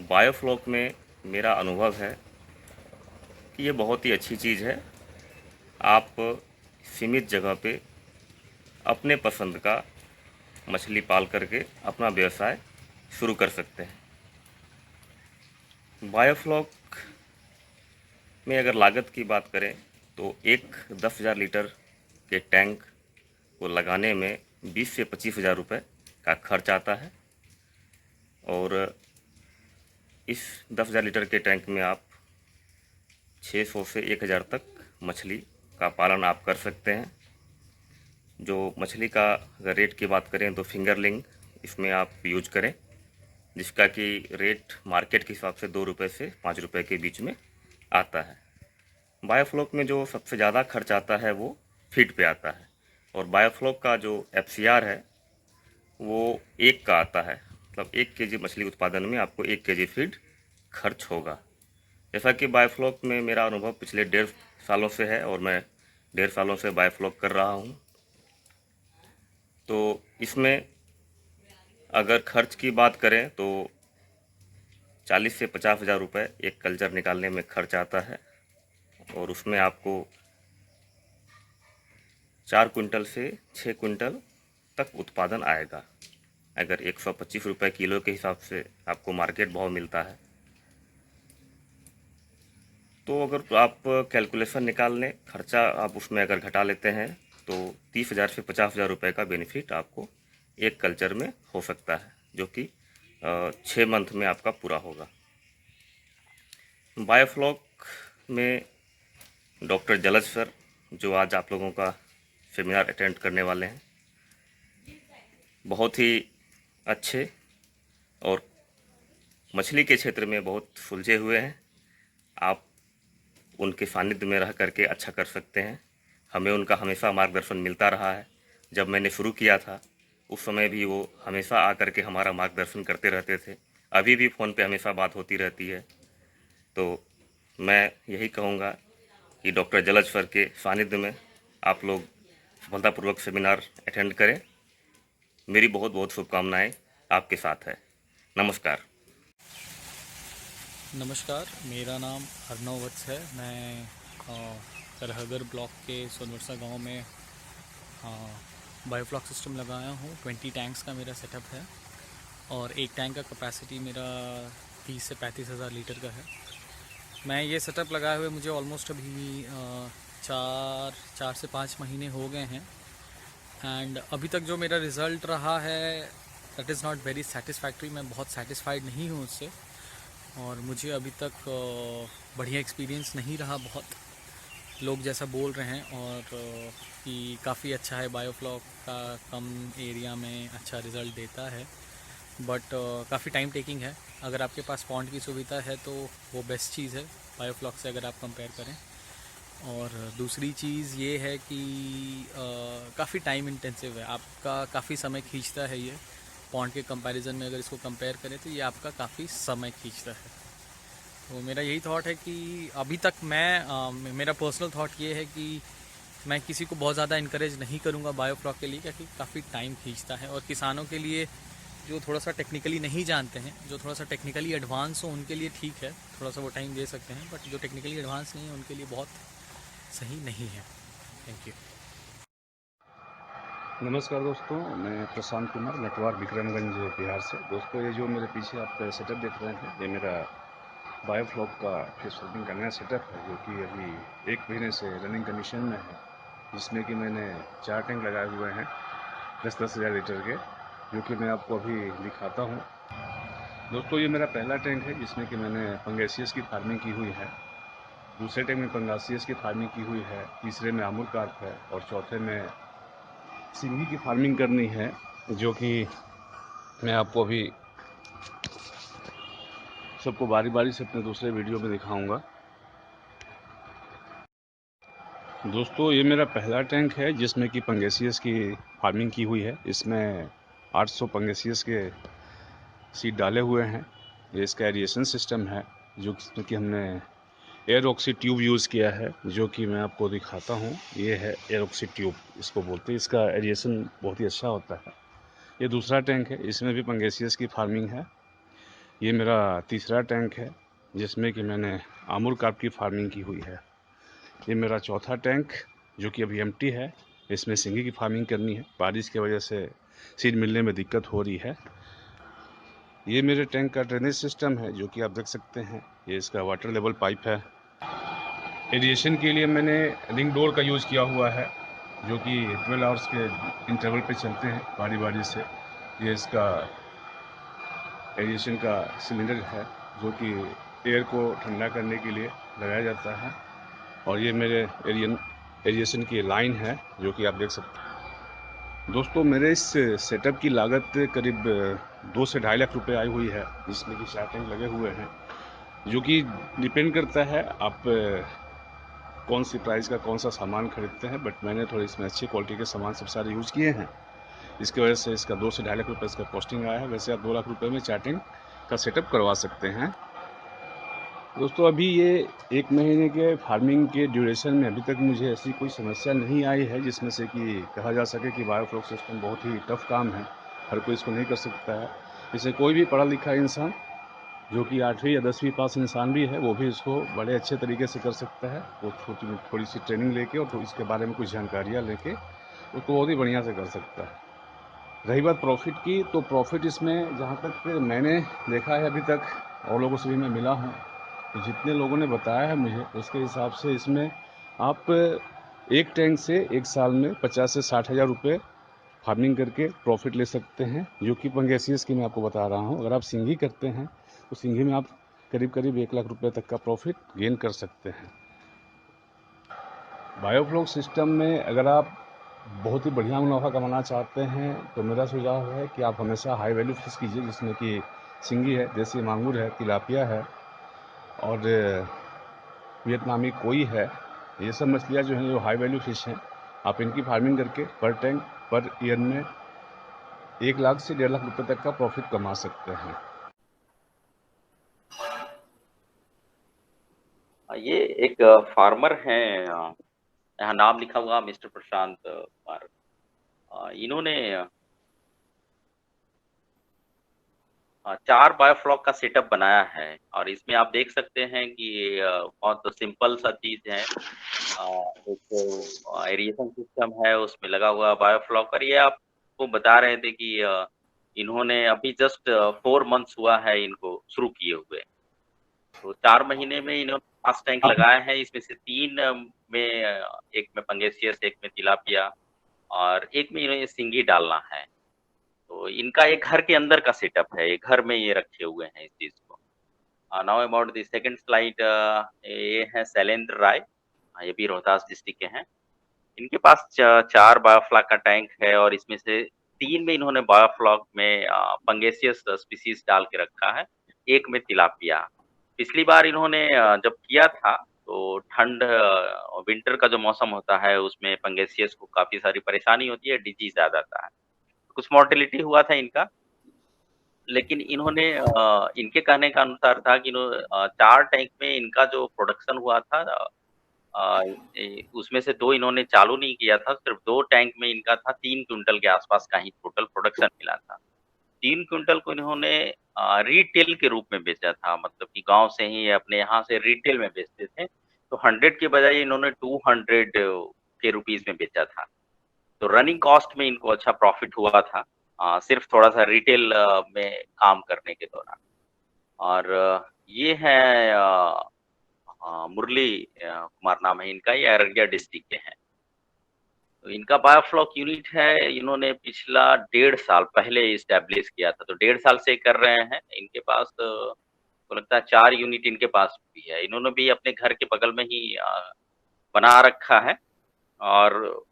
बायोफ्लॉक में मेरा अनुभव है कि ये बहुत ही अच्छी चीज़ है। आप सीमित जगह पे अपने पसंद का मछली पाल करके अपना व्यवसाय शुरू कर सकते हैं। बायोफ्लॉक में अगर लागत की बात करें तो एक 10,000 लीटर के टैंक को लगाने में 20 से 25,000 रुपये का खर्च आता है और इस 10,000 लीटर के टैंक में आप 600 से 1,000 तक मछली का पालन आप कर सकते हैं। जो मछली का अगर रेट की बात करें तो फिंगरलिंग इसमें आप यूज करें, जिसका कि रेट मार्केट के हिसाब से 2 रुपये से 5 रुपये के बीच में आता है। बायोफ्लॉक में जो सबसे ज़्यादा खर्च आता है वो फीड पे आता है और बायोफ्लॉक का जो FCR है वो 1 का आता है, मतलब 1 केजी मछली उत्पादन में आपको 1 केजी फीड खर्च होगा। जैसा कि बायोफ्लॉक में मेरा अनुभव पिछले 1.5 सालों से है और मैं 1.5 सालों से बायोफ्लॉक कर रहा हूँ, तो इसमें अगर खर्च की बात करें तो 40 से 50,000 रुपये एक कल्चर निकालने में खर्च आता है और उसमें आपको 4 क्विंटल से 6 क्विंटल तक उत्पादन आएगा। अगर 125 रुपये किलो के हिसाब से आपको मार्केट भाव मिलता है तो अगर आप कैलकुलेशन निकाल लें, खर्चा आप उसमें अगर घटा लेते हैं तो 30,000 से 50,000 रुपये का बेनिफिट आपको एक कल्चर में हो सकता है, जो कि 6 मंथ में आपका पूरा होगा। बायोफ्लॉक में डॉक्टर जलज सर, जो आज आप लोगों का सेमिनार अटेंड करने वाले हैं, बहुत ही अच्छे और मछली के क्षेत्र में बहुत सुलझे हुए हैं। आप उनके सानिध्य में रह करके अच्छा कर सकते हैं। हमें उनका हमेशा मार्गदर्शन मिलता रहा है। जब मैंने शुरू किया था उस समय भी वो हमेशा आकर के हमारा मार्गदर्शन करते रहते थे। अभी भी फ़ोन पे हमेशा बात होती रहती है। तो मैं यही कहूँगा कि डॉक्टर जलज सर के सानिध्य में आप लोग सफलतापूर्वक सेमिनार अटेंड करें। मेरी बहुत बहुत शुभकामनाएं आपके साथ है। नमस्कार। नमस्कार, मेरा नाम अर्नव वत्स है। मैं करहगर ब्लॉक के सोनवर्षा गांव में बायोफ्लॉक सिस्टम लगाया हूँ। 20 टैंक्स का मेरा सेटअप है और एक टैंक का कैपेसिटी मेरा 30 से 35,000 लीटर का है। मैं ये सेटअप लगाए हुए मुझे ऑलमोस्ट अभी 4 से 5 महीने हो गए हैं एंड अभी तक जो मेरा रिज़ल्ट रहा है that is not very satisfactory. मैं बहुत सेटिस्फाइड नहीं हूँ उससे और मुझे अभी तक बढ़िया एक्सपीरियंस नहीं रहा। बहुत लोग जैसा बोल रहे हैं और कि काफ़ी अच्छा है, बायोफ्लॉक का कम एरिया में अच्छा रिज़ल्ट देता है, बट काफ़ी टाइम टेकिंग है। अगर आपके पास पॉन्ड की सुविधा है तो वो बेस्ट चीज़ है बायोफ्लॉक से अगर आप कंपेयर करें। और दूसरी चीज़ ये है कि काफ़ी टाइम इंटेंसिव है, आपका काफ़ी समय खींचता है ये। पॉन्ड के कंपैरिजन में अगर इसको कंपेयर करें तो ये आपका काफ़ी समय खींचता है। तो मेरा यही थॉट है कि अभी तक मेरा पर्सनल थॉट ये है कि मैं किसी को बहुत ज़्यादा इनकरेज नहीं करूँगा बायोफ्लॉक के लिए, क्योंकि काफ़ी टाइम खींचता है। और किसानों के लिए जो थोड़ा सा टेक्निकली नहीं जानते हैं, जो थोड़ा सा टेक्निकली एडवांस हो, उनके लिए ठीक है, थोड़ा सा वो टाइम दे सकते हैं, बट जो टेक्निकली एडवांस नहीं है उनके लिए बहुत सही नहीं है। Thank you. नमस्कार दोस्तों, मैं प्रशांत कुमार नटवार विक्रमगंज बिहार से। दोस्तों, ये जो मेरे पीछे आप सेटअप देख रहे हैं, ये मेरा बायोफ्लॉक का फिश फार्मिंग का नया सेटअप है, जो कि अभी 1 महीने से रनिंग कंडीशन में है, जिसमें कि मैंने 4 टैंक लगाए हुए हैं 10-10 हज़ार लीटर के, जो कि मैं आपको अभी दिखाता हूँ। दोस्तों, ये मेरा पहला टैंक है जिसमें कि मैंने पंगेसियस की फार्मिंग की हुई है। दूसरे टैंक में पंगासियस की फार्मिंग की हुई है। तीसरे में आमुर कार्प है और चौथे में सिंगी की फार्मिंग करनी है, जो कि मैं आपको अभी सबको बारी बारी से अपने दूसरे वीडियो में दिखाऊंगा। दोस्तों, ये मेरा पहला टैंक है जिसमें कि पंगेसियस की फार्मिंग की हुई है। इसमें 800 पंगेसियस के सीड डाले हुए हैं। ये इसका एरिएशन सिस्टम है, जो कि हमने एयर ऑक्सी ट्यूब यूज़ किया है, जो कि मैं आपको दिखाता हूँ। ये है एयर ऑक्सी ट्यूब, इसको बोलते हैं। इसका एरिएशन बहुत ही अच्छा होता है। ये दूसरा टैंक है, इसमें भी पंगेसियस की फार्मिंग है। ये मेरा तीसरा टैंक है जिसमें कि मैंने आमुर कार्प की फार्मिंग की हुई है। ये मेरा चौथा टैंक, जो कि अभी एम्प्टी है, इसमें सिंगी की फार्मिंग करनी है। बारिश की वजह से सीड मिलने में दिक्कत हो रही है। ये मेरे टैंक का ड्रेनेज सिस्टम है जो कि आप देख सकते हैं। ये इसका वाटर लेवल पाइप है। एरिएशन के लिए मैंने रिंग डोर का यूज़ किया हुआ है जो कि 12 आवर्स के इंटरवल पे चलते हैं बारी बारी से। ये इसका एरिएशन का सिलेंडर है जो कि एयर को ठंडा करने के लिए लगाया जाता है। और ये मेरे एरिएशन की लाइन है जो कि आप देख सकते हैं। दोस्तों, मेरे इस सेटअप की लागत करीब 2 से 2.5 लाख रुपए आई हुई है, जिसमें कि 4 टैंक लगे हुए हैं, जो कि डिपेंड करता है आप कौन सी प्राइस का कौन सा सामान खरीदते हैं। बट मैंने थोड़ी इसमें अच्छी क्वालिटी के सामान सब सारे यूज़ किए हैं, इसकी वजह से इसका 2 से 2.5 लाख रुपये इसका कॉस्टिंग आया है। वैसे आप 2 लाख रुपये में 4 टैंक का सेटअप करवा सकते हैं। दोस्तों, अभी ये 1 महीने के फार्मिंग के ड्यूरेशन में अभी तक मुझे ऐसी कोई समस्या नहीं आई है जिसमें से कि कहा जा सके कि बायोफ्लॉक सिस्टम बहुत ही टफ काम है, हर कोई इसको नहीं कर सकता है। इसे कोई भी पढ़ा लिखा इंसान जो कि 8वीं या 10वीं पास इंसान भी है वो भी इसको बड़े अच्छे तरीके से कर सकता है। वो थोड़ी सी ट्रेनिंग लेके और इसके बारे में कुछ जानकारियाँ लेके उसको बहुत ही बढ़िया से कर सकता है। रही बात प्रॉफिट की, तो प्रॉफिट इसमें जहाँ तक मैंने देखा है अभी तक और लोगों से भी मैं मिला हूँ, तो जितने लोगों ने बताया है मुझे उसके हिसाब से इसमें आप एक टैंक से एक साल में 50 से 60 हज़ार रुपये फार्मिंग करके प्रॉफिट ले सकते हैं, जो कि पंगेसियस की मैं आपको बता रहा हूँ। अगर आप सिंघी करते हैं तो सिंघी में आप करीब करीब 1 लाख रुपये तक का प्रॉफिट गेन कर सकते हैं। बायोफ्लॉक सिस्टम में अगर आप बहुत ही बढ़िया मुनाफा कमाना चाहते हैं तो मेरा सुझाव है कि आप हमेशा हाई वैल्यू फिश कीजिए, जिसमें कि सिंगी है, देसी मांगुर है, तिलापिया है और वियतनामी कोई है। ये सब मछलियाँ जो हैं जो हाई वैल्यू फिश हैं, आप इनकी फार्मिंग करके पर टैंक पर ईयर में 1 लाख से 1.5 लाख रुपये तक का प्रॉफिट कमा सकते हैं। ये एक फार्मर हैं, यहाँ नाम लिखा हुआ मिस्टर प्रशांत कुमार। इन्होंने 4 बायोफ्लॉक का सेटअप बनाया है और इसमें आप देख सकते हैं कि बहुत सिंपल सा चीज है। एक एरिएशन सिस्टम है, उसमें लगा हुआ बायोफ्लॉक। और ये आपको बता रहे थे कि इन्होंने अभी जस्ट 4 मंथ्स हुआ है इनको शुरू किए हुए। तो 4 महीने में इन्होंने 5 टैंक लगाए हैं। इसमें से 3 में एक में पंगेसियस, एक में तिलापिया और एक में इन्हें सिंगी डालना है। तो इनका एक घर के अंदर का सेटअप है, एक घर में ये रखे हुए हैं इस चीज को। Now about the second slide, ये है शैलेंद्र राय, ये भी रोहतास डिस्ट्रिक्ट के हैं। इनके पास 4 बायोफ्लॉक का टैंक है और इसमें से 3 में इन्होंने बायोफ्लॉक में पंगेसियस स्पीसीज डाल के रखा है, एक में तिलापिया। पिछली बार इन्होंने जब किया था तो ठंड विंटर का जो मौसम होता है उसमें पंगेसियस को काफी सारी परेशानी होती है, डिजीज आ जाता है, कुछ मोर्टेलिटी हुआ था इनका। लेकिन इन्होंने इनके कहने का अनुसार था कि 4 टैंक में इनका जो प्रोडक्शन हुआ था, उसमें से 2 इन्होंने चालू नहीं किया था, सिर्फ 2 टैंक में इनका था 3 क्विंटल के आसपास का ही टोटल प्रोडक्शन मिला था। 3 क्विंटल को इन्होंने रिटेल के रूप में बेचा था, मतलब कि गांव से ही अपने यहाँ से रिटेल में बेचते थे। तो 100 के बजाय इन्होंने 200 के रुपीज में बेचा था। तो रनिंग कॉस्ट में इनको अच्छा प्रॉफिट हुआ था, सिर्फ थोड़ा सा रिटेल में काम करने के दौरान। और ये है मुरली कुमार नाम है इनका, ये अररिया डिस्ट्रिक्ट के हैं। तो इनका बायोफ्लॉक यूनिट है, इन्होंने पिछला 1.5 साल पहले इस्टेब्लिश किया था, तो 1.5 साल से कर रहे हैं। इनके पास तो लगता है 4 यूनिट इनके पास भी है। इन्होंने भी अपने घर के बगल में ही बना रखा है। और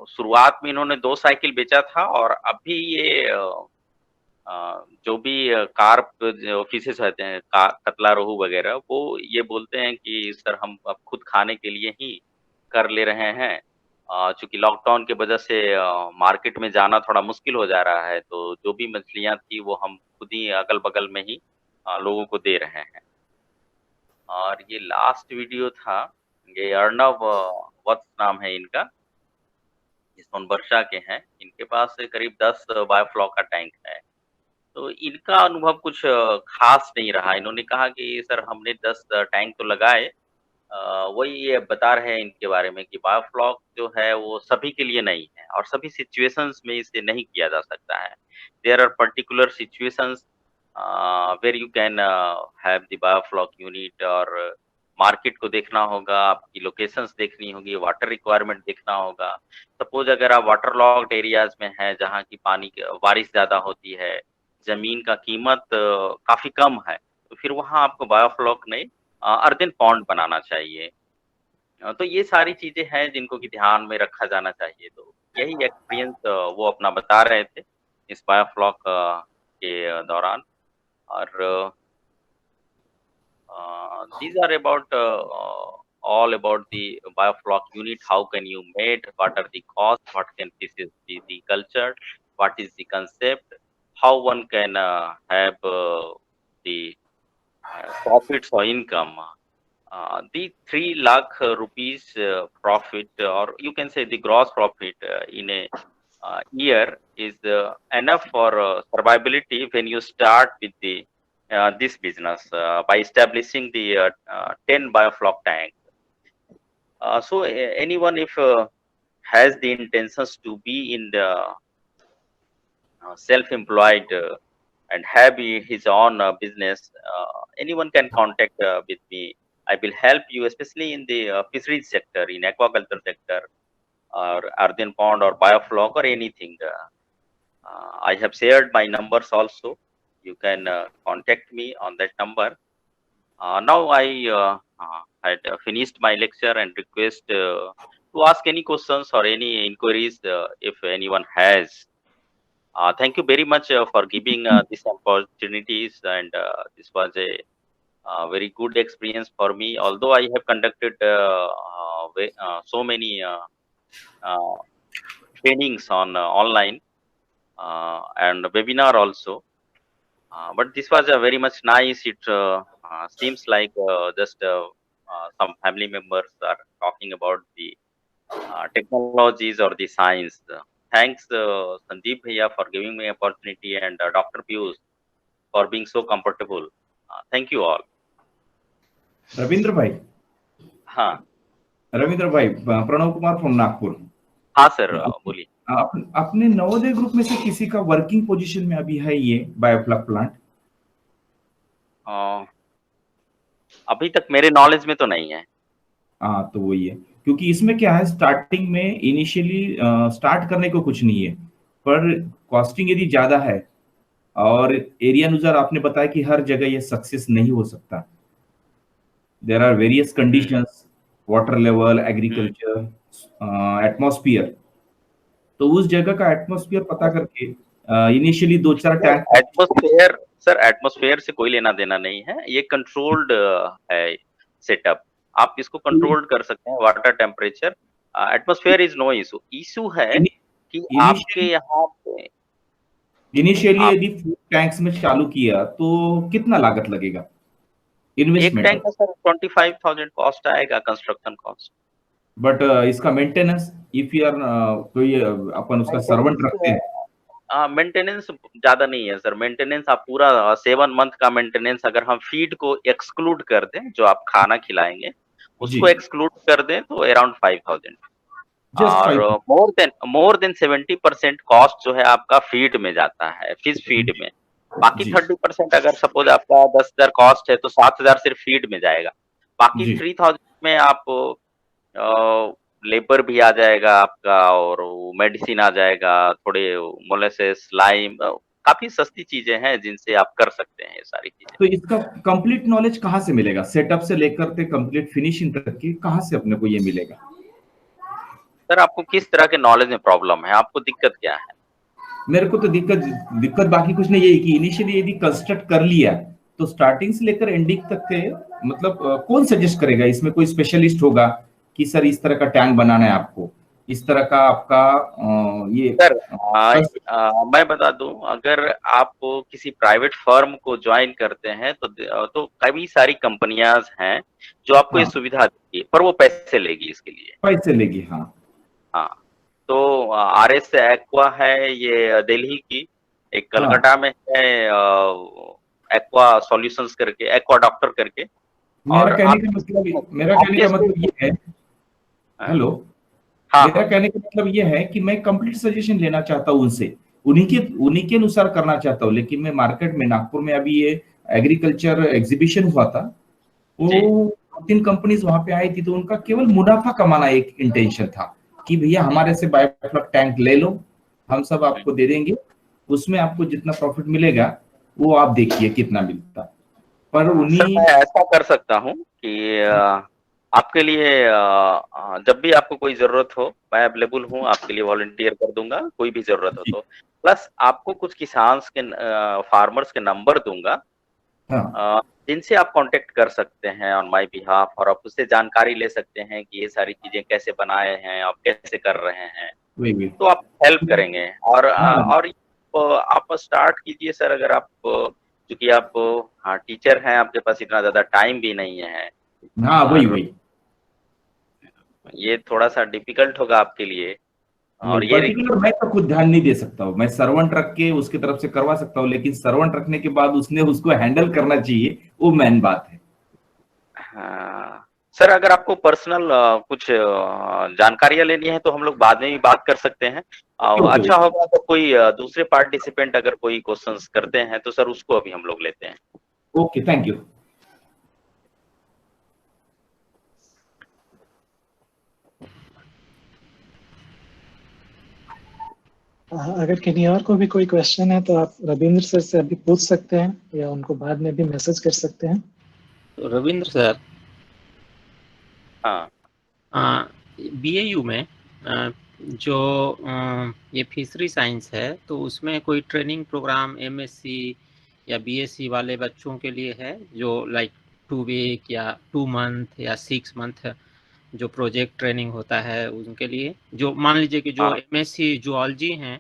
शुरुआत में इन्होंने 2 साइकिल बेचा था और अभी ये जो भी कार्प फिशेस रहते हैं, कतला, रोहू वगैरह, वो ये बोलते हैं कि सर हम अब खुद खाने के लिए ही कर ले रहे हैं। चूंकि लॉकडाउन की वजह से मार्केट में जाना थोड़ा मुश्किल हो जा रहा है, तो जो भी मछलियां थी वो हम खुद ही अगल-बगल में ही लोगों को दे रहे हैं। और ये लास्ट वीडियो था, ये अर्णव वत्स नाम है इनका, ये सोनबरसा के हैं। इनके पास करीब 10 बायोफ्लॉक का टैंक है। तो इनका अनुभव कुछ खास नहीं रहा। इन्होंने कहा कि सर हमने 10 टैंक तो लगाए, वही ये बता रहे हैं इनके बारे में कि बायोफ्लॉक जो है वो सभी के लिए नहीं है और सभी सिचुएशंस में इसे नहीं किया जा सकता है। There are particular situations where you can have the biofloc unit, और मार्केट को देखना होगा, आपकी लोकेशंस देखनी होगी, वाटर रिक्वायरमेंट देखना होगा। सपोज अगर आप वाटर लॉक्ड एरियाज में हैं जहाँ की बारिश ज़्यादा होती है, ज़मीन का कीमत काफ़ी कम है, तो फिर वहाँ आपको बायोफ्लॉक नहीं अर्दन पॉन्ड बनाना चाहिए। तो ये सारी चीजें हैं जिनको कि ध्यान में रखा जाना चाहिए। तो यही एक्सपीरियंस वो अपना बता रहे थे इस बायोफ्लॉक के दौरान। और these are about all about the bioflock unit. How can you made? What are the costs? What can this is the culture? What is the concept? How one can have the profits or income? The 3 lakh rupees profit, or you can say the gross profit in a year is enough for survivability when you start with the this business by establishing the 10 bioflock tank. So anyone if has the intentions to be in the self-employed and have his own business, anyone can contact with me. I will help you, especially in the fisheries sector, in aquaculture sector, or earthen pond or bioflock or anything. I have shared my numbers also. You can contact me on that number. Now I had finished my lecture and request to ask any questions or any inquiries if anyone has. Thank you very much for giving these opportunities, and this was a very good experience for me. Although I have conducted so many uh, trainings on online and webinar also, but this was very much nice. It seems like just some family members are talking about the technologies or the science. Thanks, Sandeep Bhaiya, for giving me opportunity, and Dr. Piyush for being so comfortable. Thank you all. Ravindra भाई, हाँ रविंद्र भाई, Pranav Kumar from Nagpur. हाँ sir, बोलिए। अपने Navodaya group में से किसी का वर्किंग पोजीशन में अभी है ये बायोफ्लॉक प्लांट? अभी तक मेरे नॉलेज में तो नहीं है। हाँ, तो वही है, क्योंकि इसमें क्या है, स्टार्टिंग में इनिशियली स्टार्ट करने को कुछ नहीं है, पर कॉस्टिंग यदि ज्यादा है और एरिया अनुसार आपने बताया कि हर जगह ये सक्सेस नहीं हो सकता। There are various conditions, water level, agriculture, atmosphere. तो उस जगह का एटमॉस्फेयर पता करके initially 2-4 tank. Atmosphere sir, atmosphere से कोई लेना देना नहीं है, ये कंट्रोल्ड है सेटअप। आप इसको कंट्रोल कर सकते हैं, water temperature. Atmosphere is no issue. Issue है कि आपके यहाँ पे इनिशियली यदि फूड टैंक्स में चालू किया तो कितना लागत लगेगा इन्वेस्टमेंट? एक टैंक का सर 25,000 कॉस्ट आएगा, कंस्ट्रक्शन कॉस्ट। बट इसका मेंटेनेंस, इफ यू आर कोई अपन उसका सर्वेंट रखते हैं, मेंटेनेंस ज्यादा नहीं है सर। मेंटेनेंस आप पूरा 7 मंथ का मेंटेनेंस, अगर हम फीड को एक्सक्लूड कर दें, जो आप खाना खिलाएंगे उसको एक्सक्लूड कर दें, तो अराउंड 5,000। और मोर देन 70% कॉस्ट जो है आपका फीड में जाता है, फिश फीड में। बाकी 30% अगर सपोज आपका 10,000 कॉस्ट है तो 7,000 सिर्फ फीड में जाएगा। बाकी 3,000 में आप लेबर भी आ जाएगा आपका, और मेडिसिन आ जाएगा, थोड़े मोलेसेस, लाइम, काफी सस्ती चीजें हैं जिनसे आप कर सकते हैं ये सारी चीजें। तो इसका कंप्लीट नॉलेज कहाँ से मिलेगा? सेटअप से लेकर के कंप्लीट फिनिशिंग तक की कहाँ से अपने को ये मिलेगा? सर आपको किस तरह के नॉलेज में प्रॉब्लम है, आपको दिक्कत क्या है? मेरे को तो दिक्कत बाकी कुछ नहीं है कि इनिशियली यदि कंस्ट्रक्ट कर लिया तो स्टार्टिंग से लेकर एंडिंग तक के, मतलब कौन सजेस्ट करेगा? इसमें कोई स्पेशलिस्ट होगा कि सर इस तरह का टैंक बनाना है आपको, इस तरह का आपका ये? सर मैं बता दूं, अगर आप किसी प्राइवेट फर्म को ज्वाइन करते हैं तो कई सारी कंपनियां हैं जो आपको ये सुविधा देगी, पर वो पैसे लेगी इसके लिए। पैसे लेगी, हाँ हाँ। तो RS एक्वा है ये दिल्ली की, एक कलकत्ता में है एक्वा सॉल्यूशंस करके, एक्वा डॉक्टर करके, और मेरा कहने का मतलब ये है, हेलो, हाँ मेरा कहने का मतलब ये है कि मैं कंप्लीट सजेशन लेना चाहता हूँ उनसे, उन्हीं के अनुसार करना चाहता हूँ। लेकिन मैं मार्केट में नागपुर में अभी ये एग्रीकल्चर एग्जीबिशन हुआ था, वो 3 कंपनीज वहां पे आई थी, तो उनका केवल मुनाफा कमाना एक इंटेंशन था कि भैया हमारे से बायोफ्लॉक टैंक ले लो, हम सब आपको दे देंगे, उसमें आपको जितना प्रॉफिट मिलेगा वो आप देखिए कितना मिलता। पर सर उन्हीं मैं ऐसा कर सकता हूँ कि आपके लिए जब भी आपको कोई जरूरत हो मैं अवेलेबल हूँ, आपके लिए वॉलंटियर कर दूंगा कोई भी जरूरत हो तो। प्लस आपको कुछ किसान के फार्मर्स के नंबर दूंगा, हाँ जिनसे आप कांटेक्ट कर सकते हैं ऑन माय बिहाफ, और आप उससे जानकारी ले सकते हैं कि ये सारी चीजें कैसे बनाए हैं, आप कैसे कर रहे हैं, वही तो आप हेल्प करेंगे। और हाँ आप स्टार्ट कीजिए सर, अगर आप क्योंकि आप हाँ टीचर हैं, आपके पास इतना ज्यादा टाइम भी नहीं है, हाँ वही और वही ये थोड़ा सा डिफिकल्ट होगा आपके लिए। वही और ये पर्टिकुलर मैं तो खुद ध्यान नहीं दे सकता हूँ, मैं सर्वेंट रख के उसकी तरफ से करवा सकता हूँ, लेकिन सर्वेंट रखने के बाद उसने उसको हैंडल करना चाहिए, वो मेन बात है। हाँ सर, अगर आपको पर्सनल कुछ जानकारियां लेनी है तो हम लोग बाद में भी बात कर सकते हैं। ओके अच्छा होगा तो कोई दूसरे पार्टिसिपेंट अगर कोई क्वेश्चंस करते हैं तो सर उसको अभी हम लोग लेते हैं। Okay, thank you. अगर किन्हीं और को भी कोई क्वेश्चन है तो आप रविंद्र सर से अभी पूछ सकते हैं या उनको बाद में भी मैसेज कर सकते हैं। तो रविंद्र सर, हाँ बीएयू में जो ये फिशरी साइंस है, तो उसमें कोई ट्रेनिंग प्रोग्राम एमएससी या बीएससी वाले बच्चों के लिए है, जो लाइक 2 वीक या 2 मंथ या 6 मंथ जो प्रोजेक्ट ट्रेनिंग होता है उनके लिए, जो मान लीजिए कि जो एमएससी जूलॉजी हैं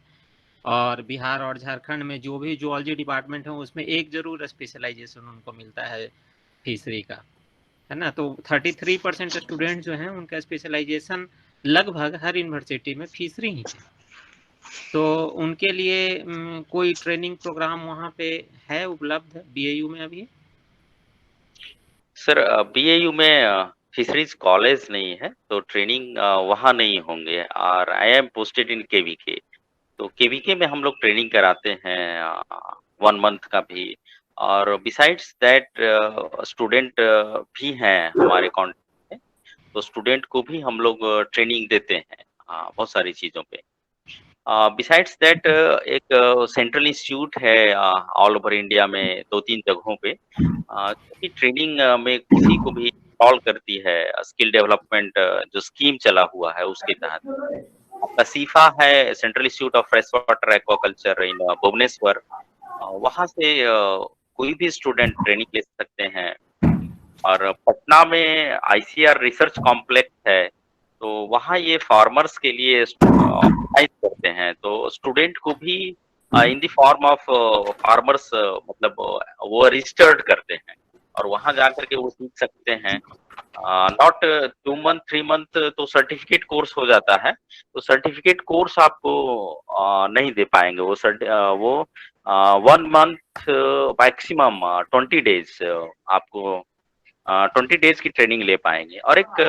और बिहार और झारखंड में जो भी जूलॉजी डिपार्टमेंट है उसमें एक जरूर स्पेशलाइजेशन उनको मिलता है फिशरी का, है ना। तो 33% स्टूडेंट जो हैं उनका स्पेशलाइजेशन लगभग हर यूनिवर्सिटी में फिशरी ही है। तो उनके लिए कोई ट्रेनिंग प्रोग्राम वहाँ पे है उपलब्ध बीएयू में अभी? सर बीएयू में फिशरीज कॉलेज नहीं है तो ट्रेनिंग वहाँ नहीं होंगे, और I am posted in KVK, तो केवीके में हम लोग ट्रेनिंग कराते हैं 1 मंथ का भी। और बिसाइड्स दैट स्टूडेंट भी हैं हमारे कॉन्टेक्ट में, तो स्टूडेंट को भी हम लोग ट्रेनिंग देते हैं बहुत सारी चीज़ों पे। बिसाइड्स दैट एक सेंट्रल इंस्टीट्यूट है ऑल ओवर इंडिया में 2-3 जगहों पे, क्योंकि ट्रेनिंग में किसी को भी कॉल करती है स्किल डेवलपमेंट जो स्कीम चला हुआ है उसके तहत। आपका सीफा है, central institute of fresh water aquaculture in Bhubaneswar, वहाँ से कोई भी स्टूडेंट ट्रेनिंग ले सकते हैं। और पटना में आईसीआर रिसर्च कॉम्प्लेक्स है, तो वहाँ ये फार्मर्स के लिए ऑर्गेनाइज करते हैं, तो स्टूडेंट को भी in the form of farmers मतलब वो रजिस्टर्ड करते हैं, और वहाँ जाकर के वो सीख सकते हैं। नॉट 2 मंथ 3 मंथ तो सर्टिफिकेट कोर्स हो जाता है, तो सर्टिफिकेट कोर्स आपको नहीं दे पाएंगे वो 1 मंथ मैक्सिमम 20 डेज आपको 20 डेज की ट्रेनिंग ले पाएंगे। और एक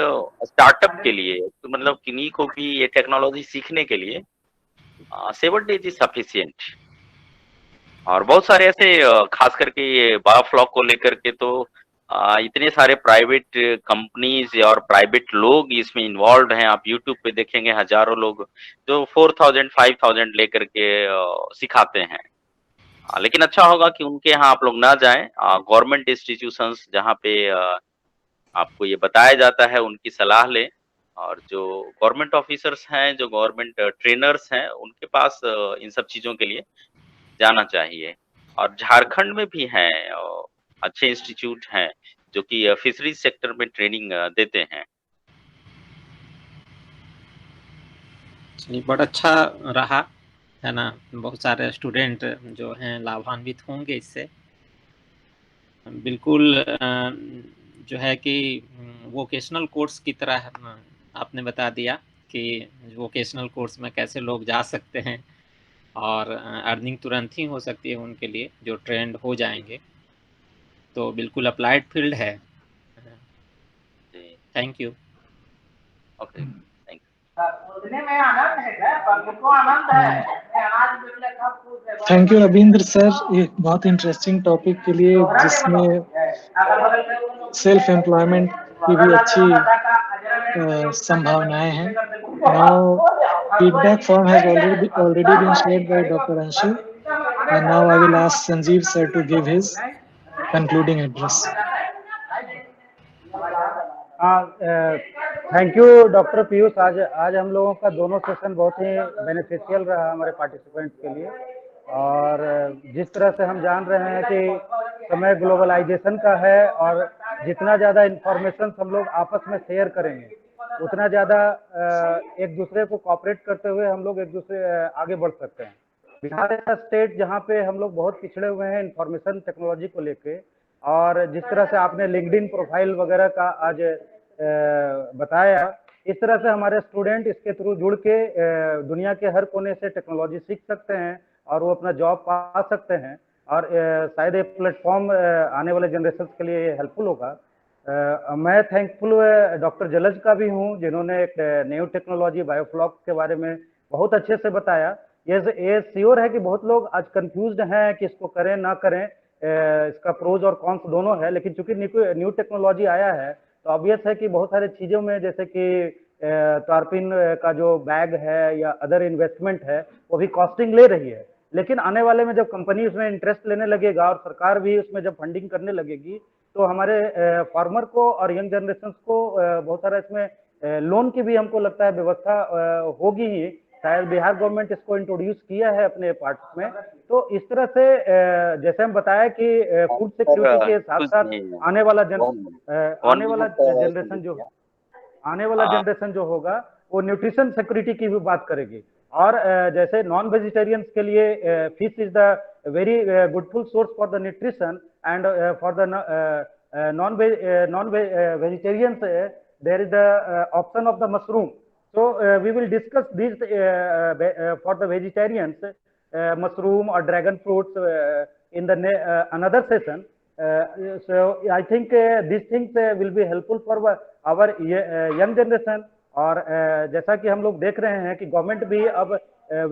स्टार्टअप के लिए तो मतलब किन्हीं को भी ये टेक्नोलॉजी सीखने के लिए 7 डेज इज सफिशियंट। और बहुत सारे ऐसे खास करके ये बायोफ्लॉक को लेकर के तो इतने सारे प्राइवेट कंपनीज और प्राइवेट लोग इसमें इन्वॉल्व हैं, आप यूट्यूब पे देखेंगे हजारों लोग जो 4000 5000 लेकर के सिखाते हैं। लेकिन अच्छा होगा कि उनके यहाँ आप लोग ना जाएं, गवर्नमेंट इंस्टीट्यूशंस जहाँ पे आपको ये बताया जाता है उनकी सलाह लें, और जो गवर्नमेंट ऑफिसर्स हैं, जो गवर्नमेंट ट्रेनर्स हैं, उनके पास इन सब चीज़ों के लिए जाना चाहिए। और झारखंड में भी हैं अच्छे इंस्टीट्यूट हैं जो कि फिशरीज सेक्टर में ट्रेनिंग देते हैं। चलिए, बड़ा अच्छा रहा, है ना। बहुत सारे स्टूडेंट जो हैं लाभान्वित होंगे इससे। बिल्कुल जो है कि वोकेशनल कोर्स की तरह आपने बता दिया कि वोकेशनल कोर्स में कैसे लोग जा सकते हैं और अर्निंग तुरंत ही हो सकती है उनके लिए जो ट्रेंड हो जाएंगे। तो बिल्कुल अप्लाइड फील्ड है, thank you. Okay, thank you. Thank you Ravindra sir, ये बहुत इंटरेस्टिंग टॉपिक के लिए जिसमें सेल्फ एम्प्लॉयमेंट की भी अच्छी संभावनाएं हैं। Now feedback form has already been shared by Dr. Anshu, and now I will ask Sanjeev sir to give his concluding address. Thank you doctor Piyush. आज हम लोगों का दोनों सेशन बहुत ही बेनिफिशियल रहा हमारे पार्टिसिपेंट्स के लिए, और जिस तरह से हम जान रहे हैं कि समय ग्लोबलाइजेशन का है और जितना ज़्यादा इंफॉर्मेशन हम लोग आपस में शेयर करेंगे उतना ज़्यादा एक दूसरे को कोऑपरेट करते हुए हम लोग एक दूसरे आगे बढ़ सकते हैं। बिहार ऐसा स्टेट जहाँ पे हम लोग बहुत पिछड़े हुए हैं इंफॉर्मेशन टेक्नोलॉजी को लेके, और जिस तरह से आपने लिंक्डइन प्रोफाइल वगैरह का आज बताया, इस तरह से हमारे स्टूडेंट इसके थ्रू जुड़ के दुनिया के हर कोने से टेक्नोलॉजी सीख सकते हैं और वो अपना जॉब पा सकते हैं, और शायद ये प्लेटफॉर्म आने वाले जनरेशन के लिए हेल्पफुल होगा। मैं थैंकफुल डॉक्टर जलज का भी हूँ जिन्होंने एक न्यू टेक्नोलॉजी बायोफ्लॉक के बारे में बहुत अच्छे से बताया। ये श्योर है कि बहुत लोग आज कंफ्यूज्ड हैं कि इसको करें ना करें, इसका प्रोज और कॉन्स दोनों है, लेकिन चूंकि न्यू टेक्नोलॉजी आया है तो ऑब्वियस है कि बहुत सारी चीज़ों में जैसे कि टार्पिन का जो बैग है या अदर इन्वेस्टमेंट है वो भी कॉस्टिंग ले रही है, लेकिन आने वाले में जब कंपनी उसमें इंटरेस्ट लेने लगेगा और सरकार भी उसमें जब फंडिंग करने लगेगी तो हमारे फार्मर को और यंग जनरेशन को बहुत सारा इसमें लोन की भी हमको लगता है व्यवस्था होगी ही। शायद बिहार गवर्नमेंट इसको इंट्रोड्यूस किया है अपने पार्ट्स में। तो इस तरह से जैसे हम बताया कि फूड सिक्योरिटी के साथ साथ आने वाला जनरेशन जो होगा वो न्यूट्रिशन सिक्योरिटी की भी बात करेगी। और जैसे नॉन वेजिटेरियंस के लिए fish is the very goodful source for the nutrition, and for the non vegetarians there is the option of the mushroom. So we will discuss these for the vegetarians, mushroom or dragon fruits in the another session. So I think these things will be helpful for our young generation. और जैसा कि हम लोग देख रहे हैं कि government भी अब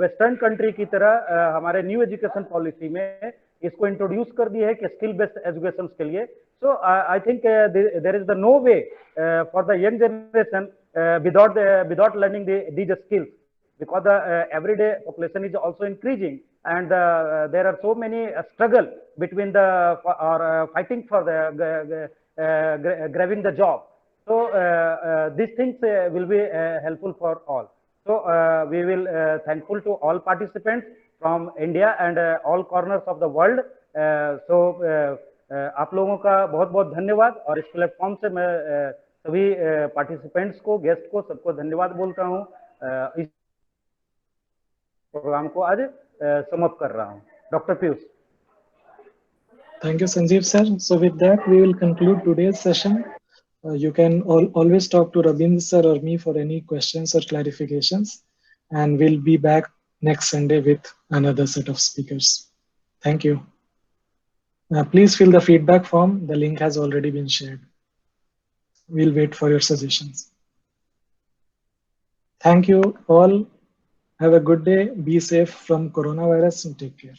वेस्टर्न कंट्री की तरह हमारे न्यू एजुकेशन पॉलिसी में इसको इंट्रोड्यूस कर दी है कि स्किल बेस्ड एजुकेशन के लिए। So I think there is the no way for the young generation without learning these skills, because the everyday population is also increasing, and there are so many struggle between the fighting for the grabbing the job. So these things will be helpful for all. So we will thankful to all participants from India and all corners of the world. So आप लोगों का बहुत बहुत धन्यवाद, और इस platform से मैं सभी पार्टिसिपेंट्स को, गेस्ट को, सबको धन्यवाद बोलता हूं। इस प्रोग्राम को आज समाप्त कर रहा हूं। Doctor Piyush. Thank you, Sanjeev sir. So with that, we will conclude today's session. You can always talk to Rabindra sir or me for any questions or clarifications, and we'll be back next Sunday with another set of speakers. Thank you. Please fill the feedback form. The link has already been shared. We'll wait for your suggestions. Thank you all. Have a good day. Be safe from coronavirus and take care.